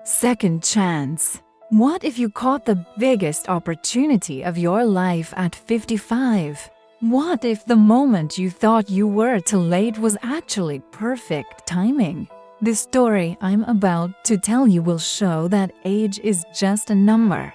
Second chance. What if you caught the biggest opportunity of your life at 55? What if the moment you thought you were too late was actually perfect timing? The story I'm about to tell you will show that age is just a number.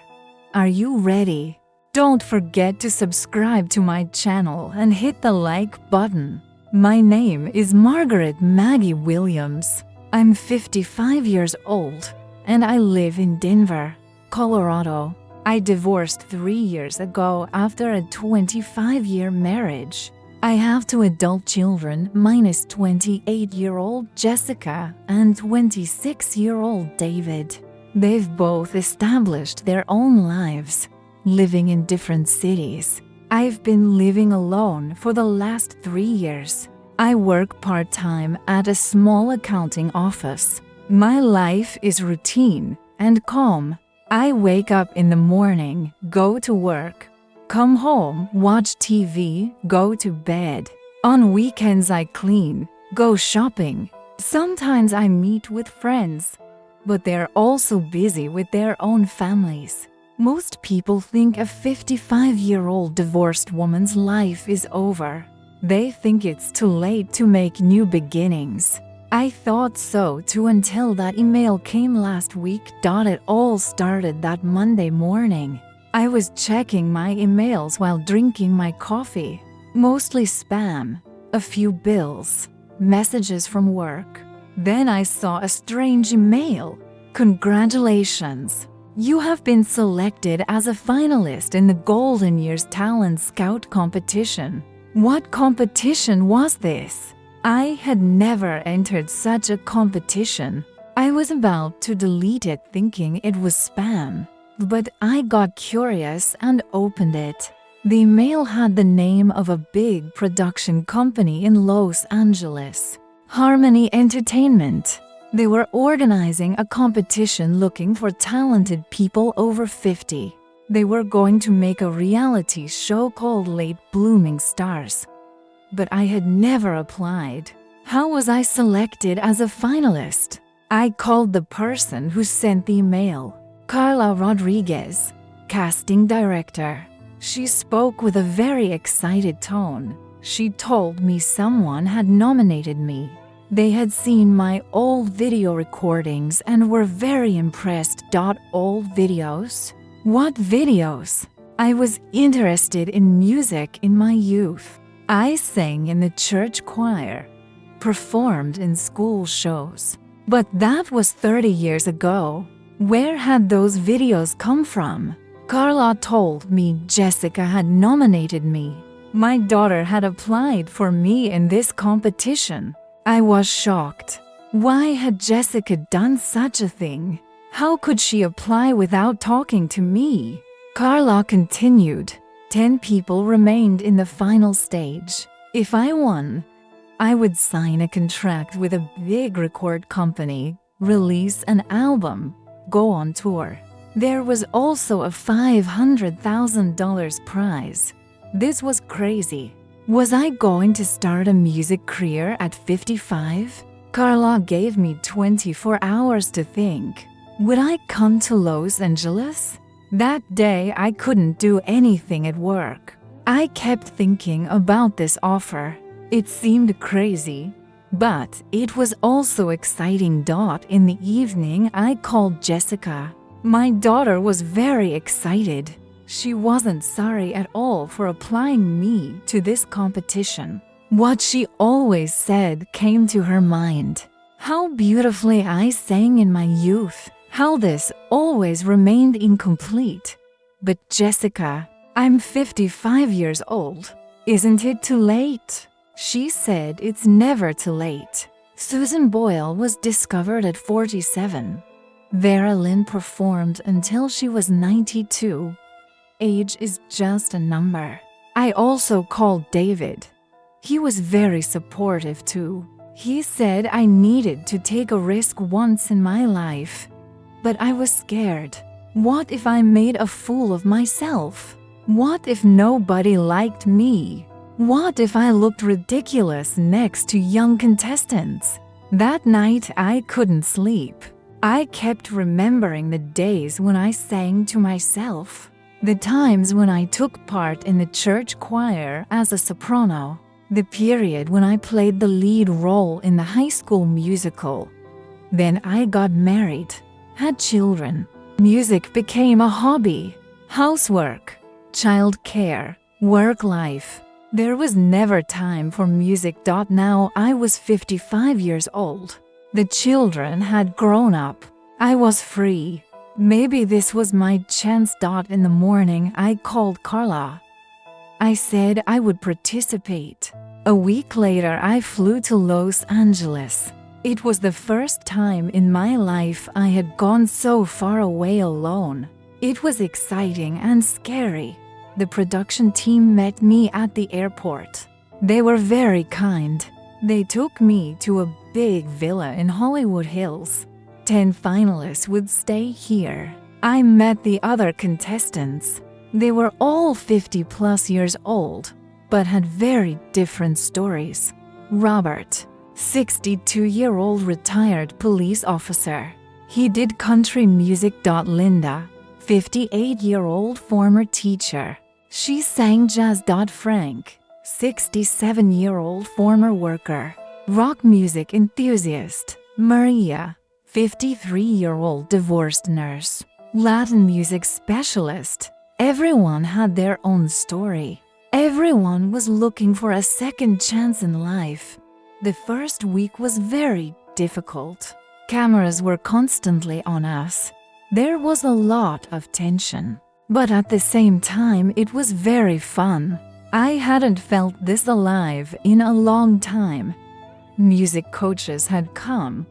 Are you ready? Don't forget to subscribe to my channel and hit the like button. My name is Margaret Maggie Williams. I'm 55 years old and I live in Denver, Colorado. I divorced 3 years ago after a 25-year marriage. I have 2 adult children minus 28-year-old Jessica and 26-year-old David. They've both established their own lives, living in different cities. I've been living alone for the last 3 years. I work part-time at a small accounting office. My life is routine and calm. I wake up in the morning, go to work, come home, watch TV, go to bed. On weekends I clean, go shopping. Sometimes I meet with friends, but they're also busy with their own families. Most people think a 55-year-old divorced woman's life is over. They think it's too late to make new beginnings. I thought so too until that email came last week. It all started that Monday morning. I was checking my emails while drinking my coffee. Mostly spam, a few bills, messages from work. Then I saw a strange email. Congratulations! You have been selected as a finalist in the Golden Years Talent Scout competition. What competition was this? I had never entered such a competition. I was about to delete it thinking it was spam, but I got curious and opened it. The email had the name of a big production company in Los Angeles, Harmony Entertainment. They were organizing a competition looking for talented people over 50. They were going to make a reality show called Late Blooming Stars. But I had never applied. How was I selected as a finalist? I called the person who sent the email, Carla Rodriguez, casting director. She spoke with a very excited tone. She told me someone had nominated me. They had seen my old video recordings and were very impressed. Old videos? What videos? I was interested in music in my youth. I sang in the church choir, performed in school shows. But that was 30 years ago. Where had those videos come from? Carla told me Jessica had nominated me. My daughter had applied for me in this competition. I was shocked. Why had Jessica done such a thing? How could she apply without talking to me? Carla continued. 10 people remained in the final stage. If I won, I would sign a contract with a big record company, release an album, go on tour. There was also a $500,000 prize. This was crazy. Was I going to start a music career at 55? Carla gave me 24 hours to think. Would I come to Los Angeles? That day I couldn't do anything at work. I kept thinking about this offer. It seemed crazy, but it was also exciting. In the evening I called Jessica. My daughter was very excited. She wasn't sorry at all for applying me to this competition. What she always said came to her mind. How beautifully I sang in my youth. How this always remained incomplete. But Jessica, I'm 55 years old. Isn't it too late? She said it's never too late. Susan Boyle was discovered at 47. Vera Lynn performed until she was 92. Age is just a number. I also called David. He was very supportive too. He said I needed to take a risk once in my life. But I was scared. What if I made a fool of myself? What if nobody liked me? What if I looked ridiculous next to young contestants? That night I couldn't sleep. I kept remembering the days when I sang to myself, the times when I took part in the church choir as a soprano, the period when I played the lead role in the high school musical. Then I got married, had children. Music became a hobby, housework, childcare, work life. There was never time for music. Now I was 55 years old. The children had grown up. I was free. Maybe this was my chance. In the morning, I called Carla. I said I would participate. A week later, I flew to Los Angeles. It was the first time in my life I had gone so far away alone. It was exciting and scary. The production team met me at the airport. They were very kind. They took me to a big villa in Hollywood Hills. 10 finalists would stay here. I met the other contestants. They were all 50+ years old, but had very different stories. Robert, 62-year-old retired police officer. He did country music. Linda, 58-year-old former teacher. She sang jazz. Frank, 67-year-old former worker, rock music enthusiast. Maria, 53-year-old divorced nurse, Latin music specialist. Everyone had their own story. Everyone was looking for a second chance in life. The first week was very difficult. Cameras were constantly on us. There was a lot of tension, but at the same time it was very fun. I hadn't felt this alive in a long time. Music coaches had come,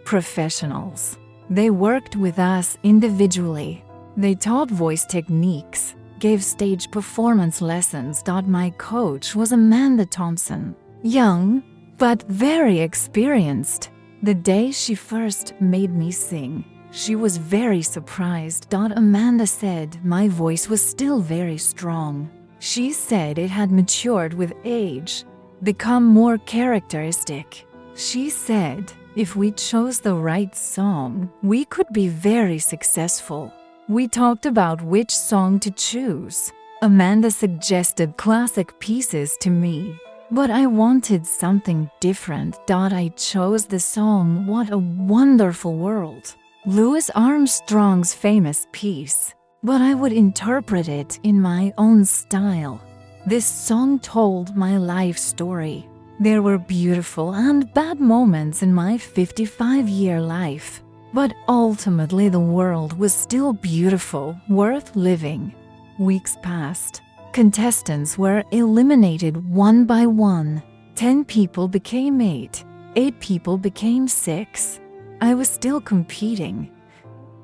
professionals. They worked with us individually. They taught voice techniques, gave stage performance lessons. My coach was Amanda Thompson, young but very experienced. The day she first made me sing, she was very surprised. Amanda said my voice was still very strong. She said it had matured with age, become more characteristic. She said if we chose the right song, we could be very successful. We talked about which song to choose. Amanda suggested classic pieces to me, but I wanted something different. I chose the song What a Wonderful World, Louis Armstrong's famous piece, but I would interpret it in my own style. This song told my life story. There were beautiful and bad moments in my 55-year life, but ultimately the world was still beautiful, worth living. Weeks passed. Contestants were eliminated one by one. 10 people became 8. 8 people became 6. I was still competing.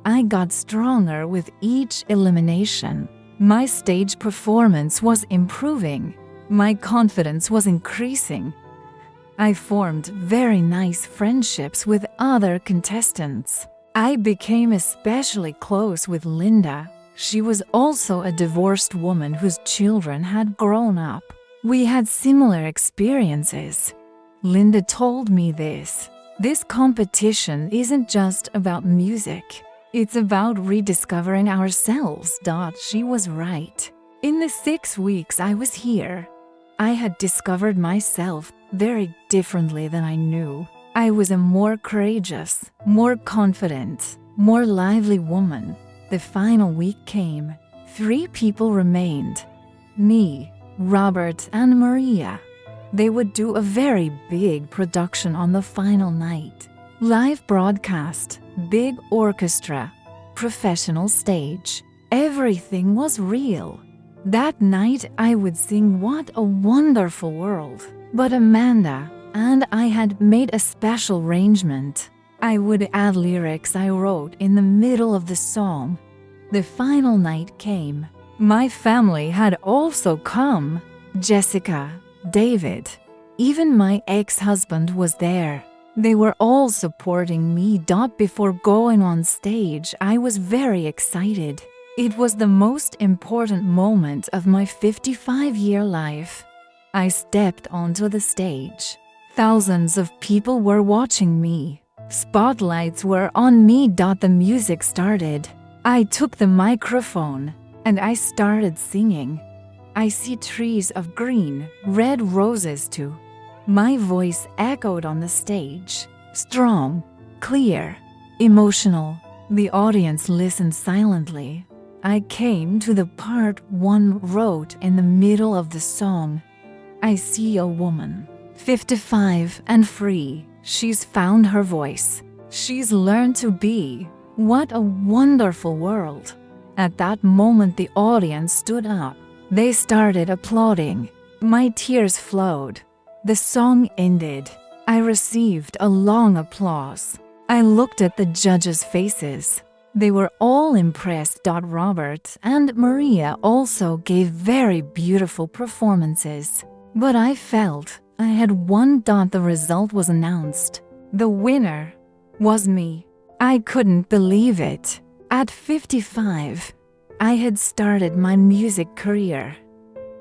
I got stronger with each elimination. My stage performance was improving. My confidence was increasing. I formed very nice friendships with other contestants. I became especially close with Linda. She was also a divorced woman whose children had grown up. We had similar experiences. Linda told me this. This competition isn't just about music. It's about rediscovering ourselves. She was right. In the 6 weeks I was here, I had discovered myself very differently than I knew. I was a more courageous, more confident, more lively woman. The final week came. 3 people remained. Me, Robert, and Maria. They would do a very big production on the final night. Live broadcast, big orchestra, professional stage. Everything was real. That night I would sing What a Wonderful World. But Amanda and I had made a special arrangement. I would add lyrics I wrote in the middle of the song. The final night came. My family had also come. Jessica, David, even my ex-husband was there. They were all supporting me. Before going on stage, I was very excited. It was the most important moment of my 55-year life. I stepped onto the stage. Thousands of people were watching me. Spotlights were on me. The music started. I took the microphone and I started singing. I see trees of green, red roses too. My voice echoed on the stage, strong, clear, emotional. The audience listened silently. I came to the part one wrote in the middle of the song. I see a woman, 55 and free. She's found her voice. She's learned to be. What a wonderful world. At that moment, the audience stood up. They started applauding. My tears flowed. The song ended. I received a long applause. I looked at the judges' faces. They were all impressed. Robert and Maria also gave very beautiful performances. But I felt I had won. The result was announced. The winner was me. I couldn't believe it. At 55, I had started my music career.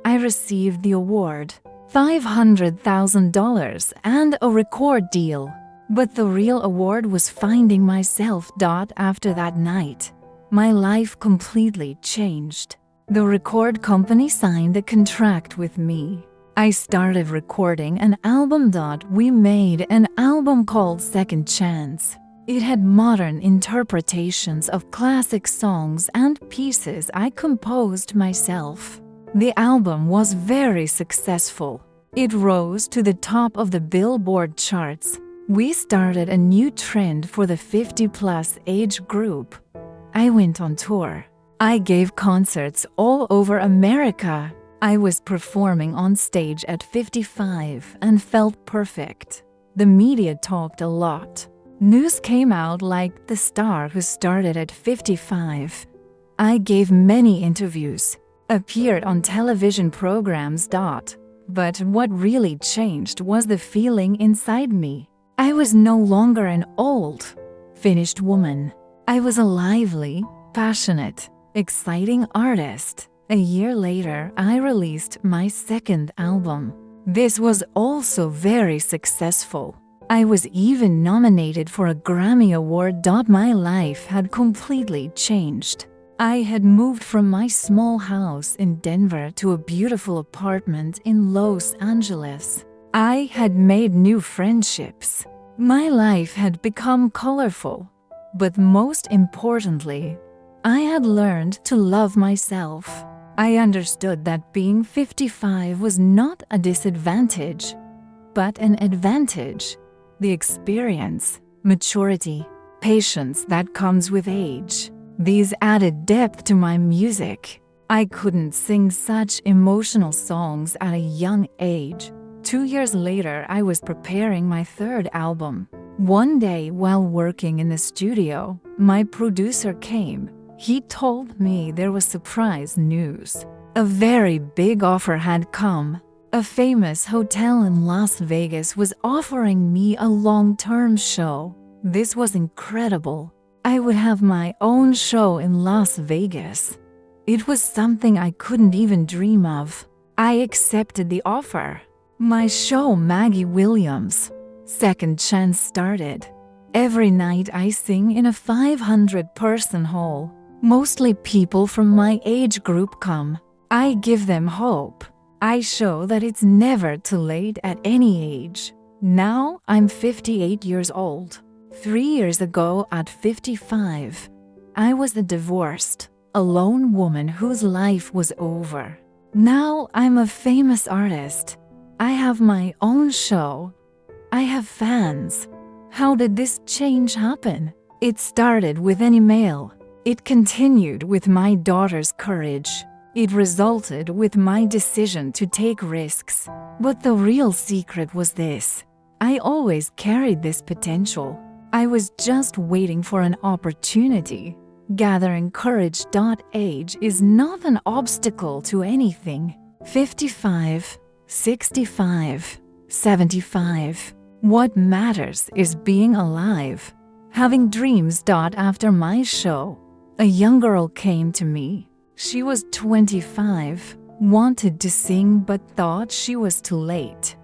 I received the award, $500,000 and a record deal. But the real award was finding myself. After that night, my life completely changed. The record company signed a contract with me. I started recording an album. We made an album called Second Chance. It had modern interpretations of classic songs and pieces I composed myself. The album was very successful. It rose to the top of the Billboard charts. We started a new trend for the 50-plus age group. I went on tour. I gave concerts all over America. I was performing on stage at 55 and felt perfect. The media talked a lot. News came out like the star who started at 55. I gave many interviews, appeared on television programs. But what really changed was the feeling inside me. I was no longer an old, finished woman. I was a lively, passionate, exciting artist. A year later, I released my second album. This was also very successful. I was even nominated for a Grammy Award. My life had completely changed. I had moved from my small house in Denver to a beautiful apartment in Los Angeles. I had made new friendships. My life had become colorful. But most importantly, I had learned to love myself. I understood that being 55 was not a disadvantage, but an advantage. The experience, maturity, patience that comes with age. These added depth to my music. I couldn't sing such emotional songs at a young age. 2 years later, I was preparing my third album. One day, while working in the studio, my producer came. He told me there was surprise news. A very big offer had come. A famous hotel in Las Vegas was offering me a long-term show. This was incredible. I would have my own show in Las Vegas. It was something I couldn't even dream of. I accepted the offer. My show, Maggie Williams, Second Chance, started. Every night I sing in a 500-person hall. Mostly people from my age group come. I give them hope. I show that it's never too late at any age. Now I'm 58 years old. 3 years ago, at 55, I was a divorced, alone woman whose life was over. Now I'm a famous artist. I have my own show. I have fans. How did this change happen? It started with an email. It continued with my daughter's courage. It resulted with my decision to take risks. But the real secret was this. I always carried this potential. I was just waiting for an opportunity. Gathering courage. Age is not an obstacle to anything. 55, 65, 75. What matters is being alive. Having dreams. After my show, a young girl came to me. She was 25, wanted to sing but thought she was too late.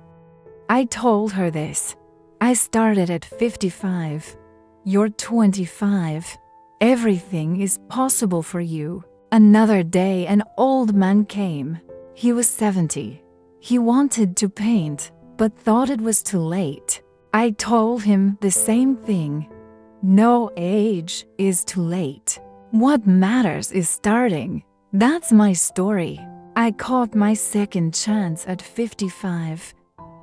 I told her this. I started at 55. You're 25. Everything is possible for you. Another day, an old man came. He was 70. He wanted to paint, but thought it was too late. I told him the same thing. No age is too late. What matters is starting. That's my story. I caught my second chance at 55.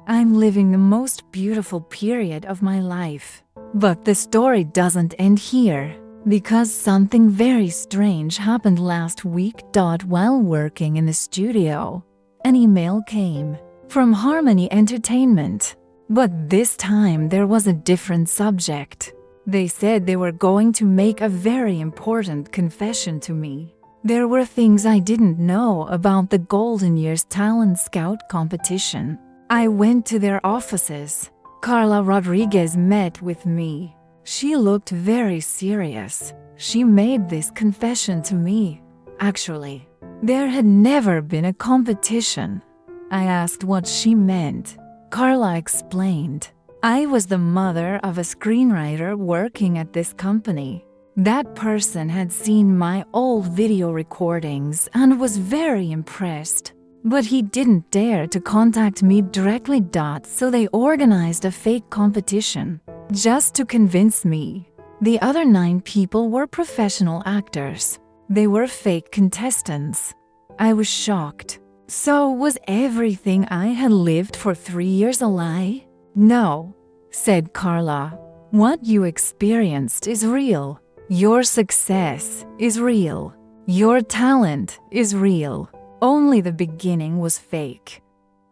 I'm living the most beautiful period of my life. But the story doesn't end here, because something very strange happened last week. While working in the studio, an email came from Harmony Entertainment. But this time there was a different subject. They said they were going to make a very important confession to me. There were things I didn't know about the Golden Years Talent Scout competition. I went to their offices. Carla Rodriguez met with me. She looked very serious. She made this confession to me. Actually, there had never been a competition. I asked what she meant. Carla explained. I was the mother of a screenwriter working at this company. That person had seen my old video recordings and was very impressed. But he didn't dare to contact me directly. So they organized a fake competition just to convince me. The other 9 people were professional actors. They were fake contestants. I was shocked. So was everything I had lived for 3 years a lie? No, said Carla. What you experienced is real. Your success is real. Your talent is real. Only the beginning was fake.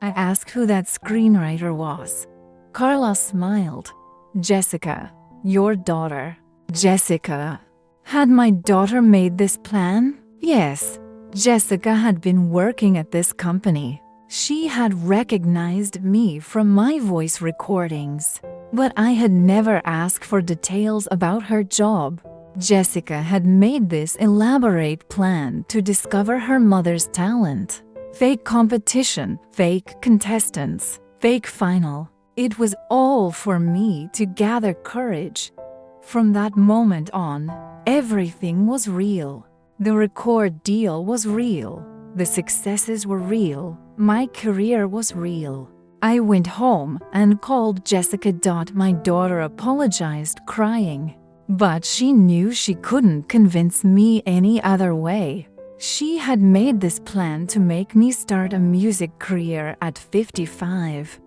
I asked who that screenwriter was. Carla smiled. Jessica, your daughter. Jessica. Had my daughter made this plan? Yes. Jessica had been working at this company. She had recognized me from my voice recordings, but I had never asked for details about her job. Jessica had made this elaborate plan to discover her mother's talent. Fake competition, fake contestants, fake final. It was all for me to gather courage. From that moment on, everything was real. The record deal was real. The successes were real. My career was real. I went home and called Jessica. My daughter apologized, crying. But she knew she couldn't convince me any other way. She had made this plan to make me start a music career at 55.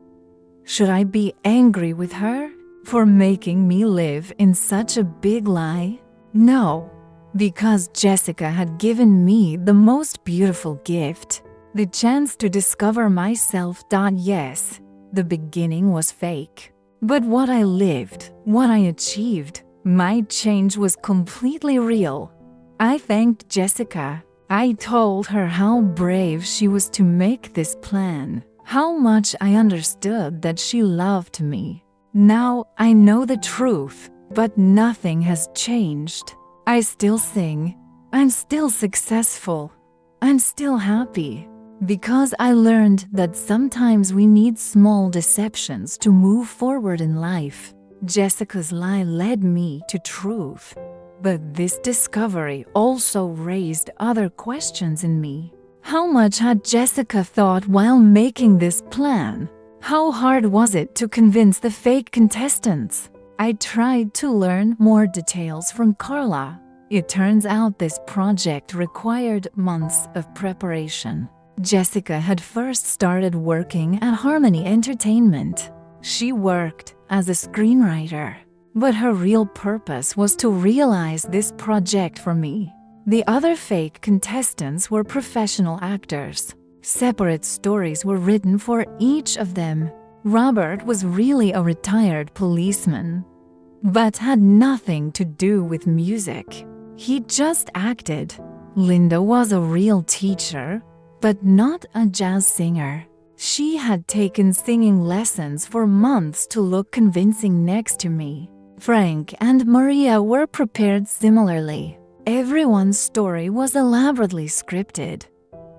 Should I be angry with her for making me live in such a big lie? No, because Jessica had given me the most beautiful gift, the chance to discover myself. Yes, the beginning was fake. But what I lived, what I achieved, my change was completely real. I thanked Jessica. I told her how brave she was to make this plan, how much I understood that she loved me. Now I know the truth, but nothing has changed. I still sing. I'm still successful. I'm still happy. Because I learned that sometimes we need small deceptions to move forward in life. Jessica's lie led me to truth. But this discovery also raised other questions in me. How much had Jessica thought while making this plan? How hard was it to convince the fake contestants? I tried to learn more details from Carla. It turns out this project required months of preparation. Jessica had first started working at Harmony Entertainment. She worked as a screenwriter, but her real purpose was to realize this project for me. The other fake contestants were professional actors. Separate stories were written for each of them. Robert was really a retired policeman, but had nothing to do with music. He just acted. Linda was a real teacher, but not a jazz singer. She had taken singing lessons for months to look convincing next to me. Frank and Maria were prepared similarly. Everyone's story was elaborately scripted.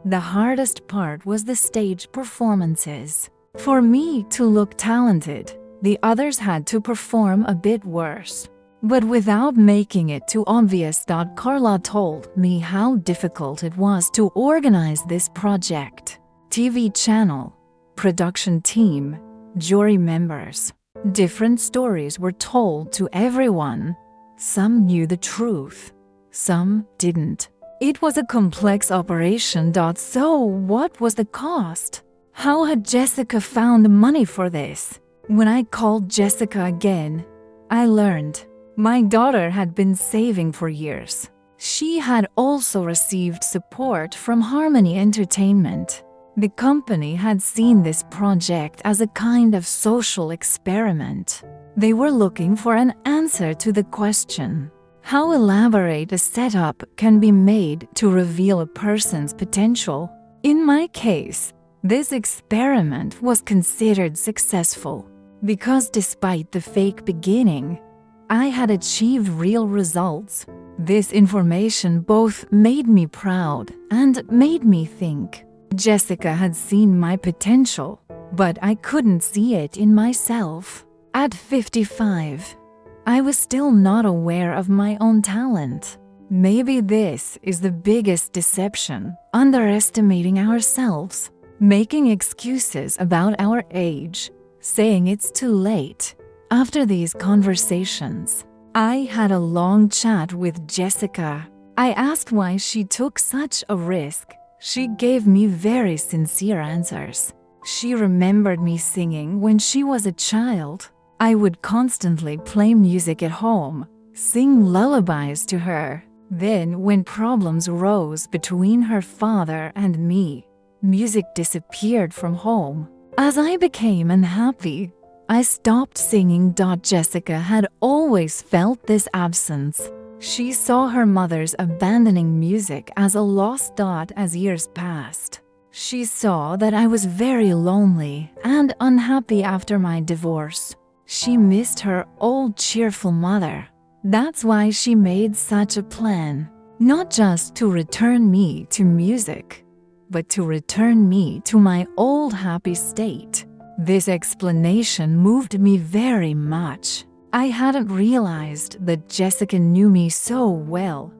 The hardest part was the stage performances. For me to look talented, The others had to perform a bit worse. But without making it too obvious, Carla told me how difficult it was to organize this project. TV channel, production team, jury members. Different stories were told to everyone. Some knew the truth, some didn't. It was a complex operation. So what was the cost? How had Jessica found money for this? When I called Jessica again, I learned my daughter had been saving for years. She had also received support from Harmony Entertainment. The company had seen this project as a kind of social experiment. They were looking for an answer to the question, how elaborate a setup can be made to reveal a person's potential. In my case, this experiment was considered successful because despite the fake beginning, I had achieved real results. This information both made me proud and made me think. Jessica had seen my potential, but I couldn't see it in myself. At 55, I was still not aware of my own talent. Maybe this is the biggest deception, underestimating ourselves, making excuses about our age, saying it's too late. After these conversations, I had a long chat with Jessica. I asked why she took such a risk. She gave me very sincere answers. She remembered me singing when she was a child. I would constantly play music at home, sing lullabies to her. Then, when problems arose between her father and me, music disappeared from home. As I became unhappy, I stopped singing. Jessica had always felt this absence. She saw her mother's abandoning music as a loss. As years passed, she saw that I was very lonely and unhappy after my divorce. She missed her old cheerful mother. That's why she made such a plan, not just to return me to music, but to return me to my old happy state. This explanation moved me very much. I hadn't realized that Jessica knew me so well,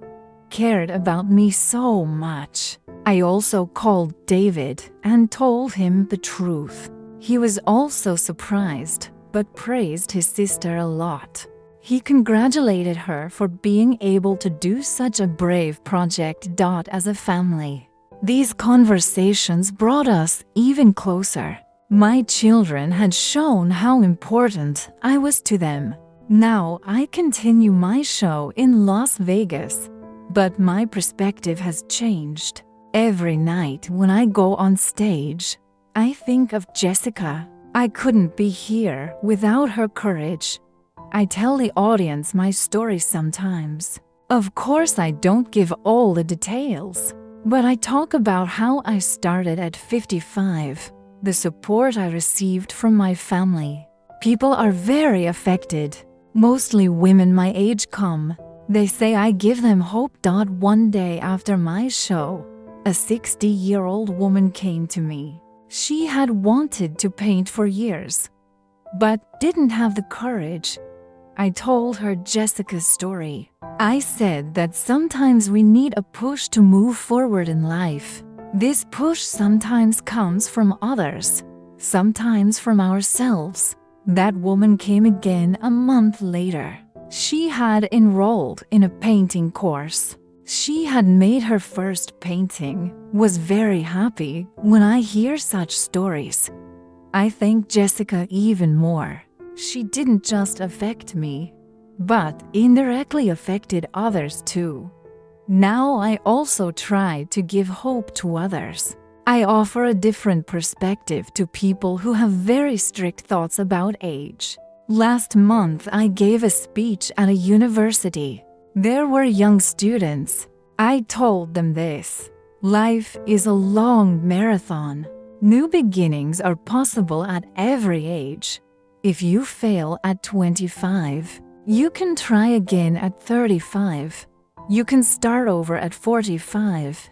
cared about me so much. I also called David and told him the truth. He was also surprised, but praised his sister a lot. He congratulated her for being able to do such a brave project. As a family, these conversations brought us even closer. My children had shown how important I was to them. Now I continue my show in Las Vegas, but my perspective has changed. Every night when I go on stage, I think of Jessica. I couldn't be here without her courage. I tell the audience my story sometimes. Of course, I don't give all the details, but I talk about how I started at 55. The support I received from my family. People are very affected. Mostly women my age come. They say I give them hope. One day after my show, a 60-year-old woman came to me. She had wanted to paint for years, but didn't have the courage. I told her Jessica's story. I said that sometimes we need a push to move forward in life. This push sometimes comes from others, sometimes from ourselves. That woman came again a month later. She had enrolled in a painting course. She had made her first painting, was very happy. When I hear such stories, I thank Jessica even more. She didn't just affect me, but indirectly affected others too. Now I also try to give hope to others. I offer a different perspective to people who have very strict thoughts about age. Last month I gave a speech at a university. There were young students. I told them this: life is a long marathon. New beginnings are possible at every age. If you fail at 25, you can try again at 35. You can start over at 45.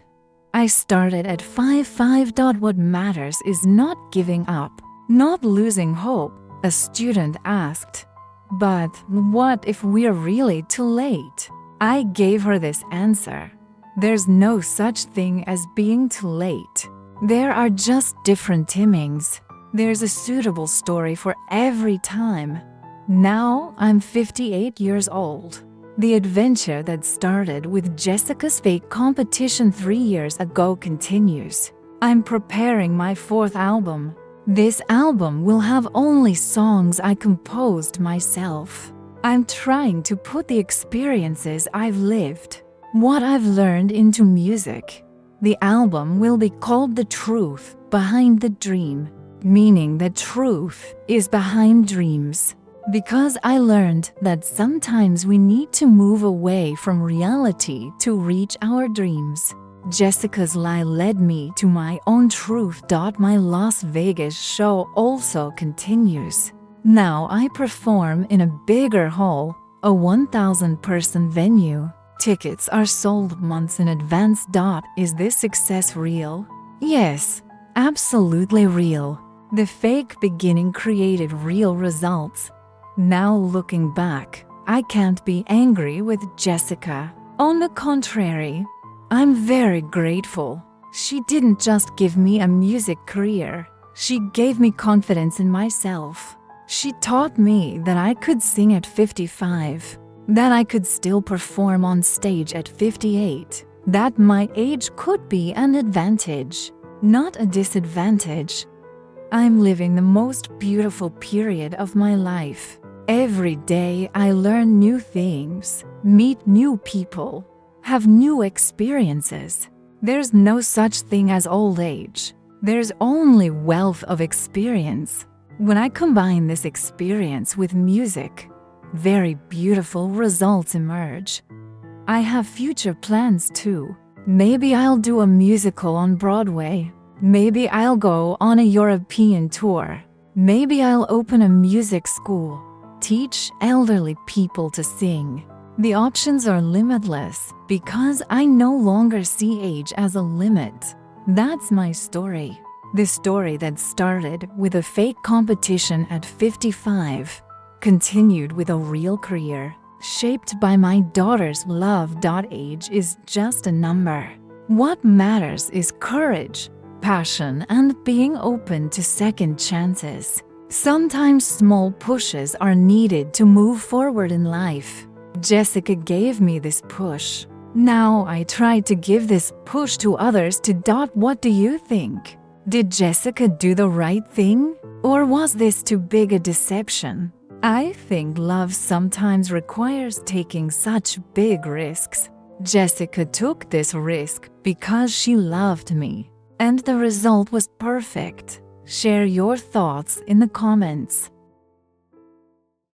I started at 55. What matters is not giving up, not losing hope, A student asked, "But what if we're really too late?" I gave her this answer. There's no such thing as being too late. There are just different timings. There's a suitable story for every time. Now I'm 58 years old. The adventure that started with Jessica's fake competition 3 years ago continues. I'm preparing my 4th album. This album will have only songs I composed myself. I'm trying to put the experiences I've lived, what I've learned, into music. The album will be called The Truth Behind the Dream, meaning the truth is behind dreams. Because I learned that sometimes we need to move away from reality to reach our dreams. Jessica's lie led me to my own truth. My Las Vegas show also continues. Now I perform in a bigger hall, a 1,000-person venue. Tickets are sold months in advance. Is this success real? Yes, absolutely real. The fake beginning created real results. Now looking back, I can't be angry with Jessica. On the contrary, I'm very grateful. She didn't just give me a music career. She gave me confidence in myself. She taught me that I could sing at 55, that I could still perform on stage at 58, that my age could be an advantage, not a disadvantage. I'm living the most beautiful period of my life. Every day I learn new things, meet new people, have new experiences. There's no such thing as old age. There's only wealth of experience. When I combine this experience with music, very beautiful results emerge. I have future plans too. Maybe I'll do a musical on Broadway. Maybe I'll go on a European tour. Maybe I'll open a music school, teach elderly people to sing. The options are limitless because I no longer see age as a limit. That's my story. The story that started with a fake competition at 55 continued with a real career, shaped by my daughter's love. Age is just a number. What matters is courage, passion, and being open to second chances. Sometimes small pushes are needed to move forward in life. Jessica gave me this push. Now I try to give this push to others too. What do you think? Did Jessica do the right thing? Or was this too big a deception? I think love sometimes requires taking such big risks. Jessica took this risk because she loved me, and the result was perfect. Share your thoughts in the comments.